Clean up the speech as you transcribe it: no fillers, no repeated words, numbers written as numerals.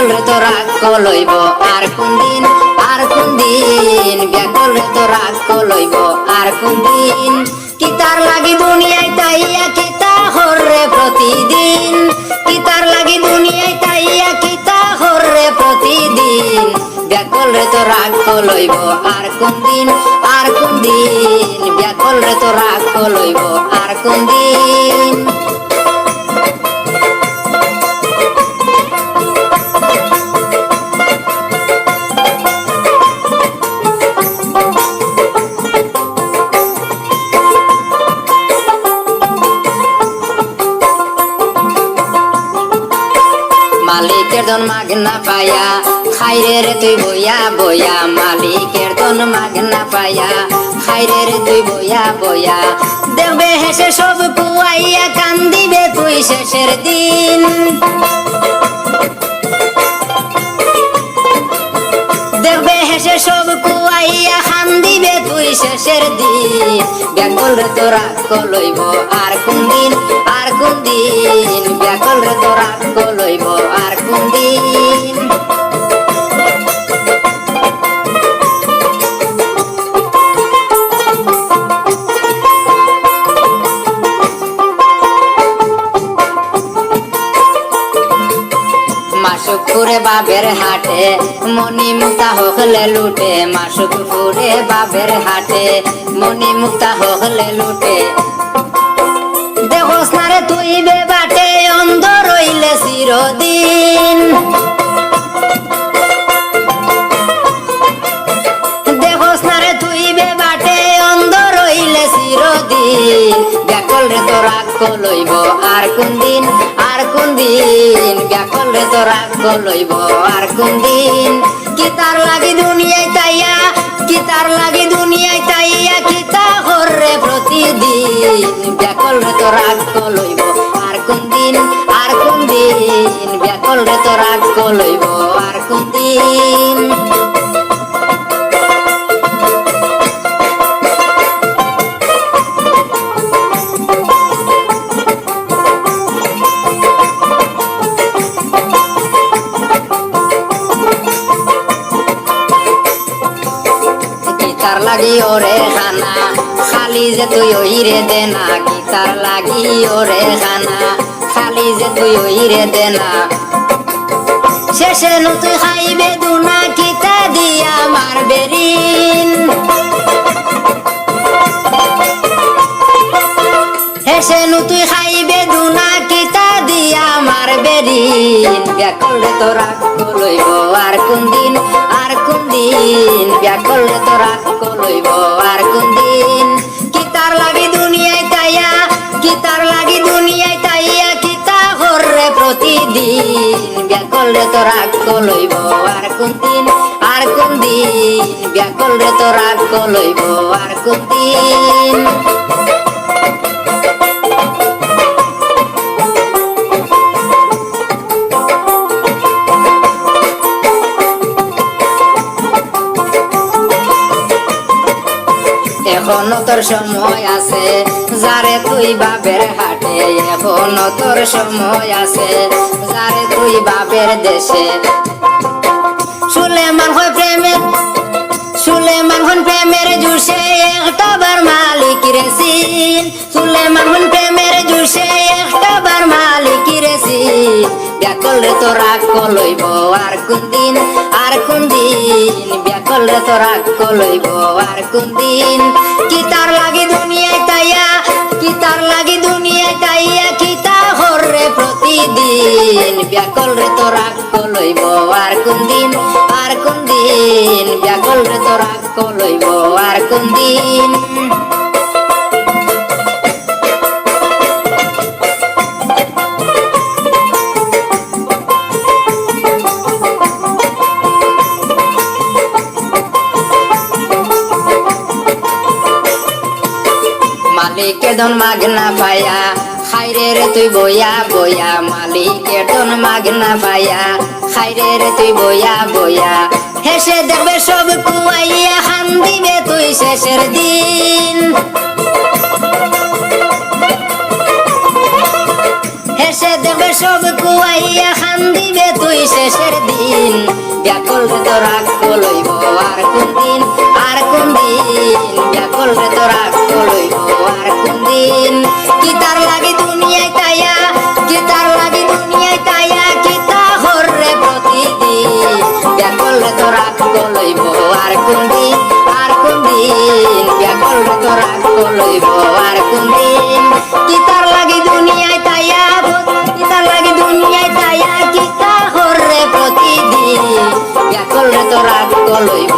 করলে তো রাগ লইব আর কোন দিন বিয়া করলে তো রাগ লইব আর কোন দিন কিতার লাগি দুনিয়ায় তাইয়া কিতা হরে প্রতিদিন কিতার লাগি দুনিয়ায় তাইয়া কিতা হরে প্রতিদিন বিয়া করলে তো রাগ লইব আর কোন দিন বিয়া করলে তো রাগ লইব আর কোন দিন মালিকের ধন মাগনা পায়া খাইরে রে তুই বইয়া বইয়া মালিকের ধন মাগনা পায়া খাইরে রে তুই বইয়া বইয়া দেখবে হেসে সব কুয়াইয়া কান্দিবে তুই শেষের দিন দেখবে হেসে সব কুয়াইয়া কান্দিবে তুই শেষের দিন বিয়া করলে তো রাগ লইব আর কোন দিন বিয়া করলে তো রাগ লইব আর কোন দিন মাসুকুরে বাবের হাটে মনি মুক্তা হলে লুটে মাসুকুরে বাবের হাটে মনি মুক্তা হলে লুটে দেখোস না রে তুই বেবাটে অন্ধ রইলে চিরদিন দেখোস না রে তুই বেবাটে অন্ধ রইলে চিরদিন বিয়া করলে তো রাগ লইব আর কোন দিন বিয়া করলে তো রাগ লইব আর কোন দিন কিতার লাগি দুনিয়ায় তাইয়া কিতা হরে প্রতিদিন বিয়া করলে তো রাগ লইব আর কোন দিন বিয়া করলে তো রাগ লইব আর কোন দিন কিতার লাগি ওরে খানা খালি যে তুই ওইরে দেনা কিতার লাগি ওরে খানা খালি যে তুই ওইরে দেনা শেষে নু তুই খাইবে দুনা কিতা দিয়া মারবে ঋণ হেসে নু তুই খাইবে দুনা কিতা দিয়া মারবে ঋণ বিয়া করলে তো রাগ লইব আর কোন দিন বিয়া করলে তো রাগ লইব আর কোন দিন কিতার লাগি দুনিয়ায় তাইয়া কিতা হরে প্রতিদিন বিয়া করলে তো রাগ লইব আর কোন দিন বিয়া করলে তো রাগ লইব আর কোন দিন এখনো তোর সময় আছে যারে তুই বাপের হাটে এখনো তোর সময় আছে যারে তুই বাপের দেশে সুলেমান হন প্রেমের জুসে একটা বার মালিক রেসিন সুলেমান হন প্রেমের জুসে একটা বার মালিক রেসিন বিয়া করলে তো রাগ লইব আর কোন দিন বিয়া করলে তো রাগ লইব আর কোন দিন কিতার লাগি দুনিয়ায় তাইয়া কিতা হরে প্রতিদিন বিয়া করলে তো রাগ লইব আর কোন দিন বিয়া করলে তো রাগ লইব আর কোন দিন মালিকের ধন মাগনা পায়া খাইরে রে তুই বইয়া বইয়া মালিকের ধন মাগনা পায়া খাইরে রে তুই বইয়া বইয়া হেসে দেখবে সব কুয়াইয়া কান্দিবে তুই শেষের দিন হেসে দেখবে সব কুয়াইয়া কান্দিবে তুই শেষের দিন দিন ব্যাকুল রে তো রাগ লইব আর কোন দিন ব্যাকুল রে তো রাগ লইব আর কোন দিন কিতার লাগি দুনিয়ায় তাইয়া কিতা হরে প্রতিদিন ব্যাকুল রে তো রাগ লইব আর কোন দিন ব্যাকুল রে তো রাগ লইব আর কোন দিন কিতার লাগি দুনিয়ায় তাইয়া কিতা হরে প্রতিদিন ব্যাকুল রে তো রাগ লইব